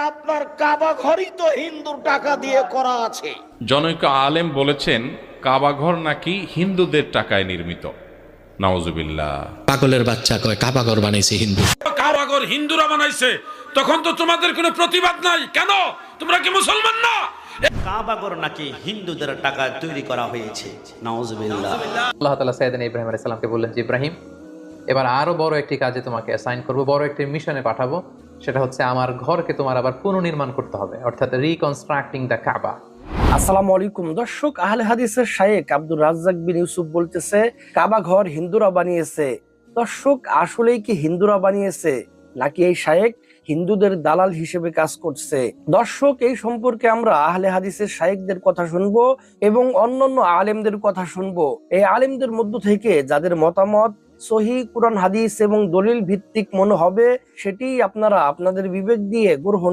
আপনার কাবা ঘরই তো হিন্দুর টাকা দিয়ে করা আছে। জনৈক আলেম বলেছেন কাবা ঘর নাকি হিন্দুদের টাকায় নির্মিত। নাউজুবিল্লাহ। পাগলের বাচ্চা কয় কাবা ঘর বানাইছে হিন্দু। কাবা ঘর হিন্দুরা বানাইছে, তখন তো তোমাদের কোনো প্রতিবাদ নাই কেন? তোমরা কি মুসলমান না? কাবা ঘর নাকি হিন্দুদের টাকায় তৈরি করা হয়েছে। নাউজুবিল্লাহ। আল্লাহ তাআলা সাইয়েদনা ইব্রাহিম আলাইহিস সালামকে বললেন যে ইব্রাহিম, এবার আরো বড় একটি কাজে তোমাকে অ্যাসাইন করব, বড় একটি মিশনে পাঠাবো। সেটা হচ্ছে আমার ঘরকে তোমার আবার পুনর্নির্মাণ করতে হবে, অর্থাৎ রিকনস্ট্রাক্টিং দ্য কাবা। আসসালামু আলাইকুম দর্শক, আহলে হাদিসের শায়েখ আব্দুর রাজ্জাক বিন ইউসুফ বলতেছে কাবা ঘর হিন্দুরা বানিয়েছে। দর্শক, আসলেই কি হিন্দুরা বানিয়েছে নাকি এই শায়েখ হিন্দুদের দালাল হিসেবে কাজ করছে? দর্শক, এই সম্পর্কে আমরা আহলে হাদিসের শায়েখদের কথা শুনবো এবং অন্যান্য আলেমদের কথা শুনবো। এই আলেমদের মধ্য থেকে যাদের মতামত সহিহ কুরআন হাদিস এবং দলিল ভিত্তিক মনে হবে সেটি আপনারা আপনাদের বিবেক দিয়ে গ্রহণ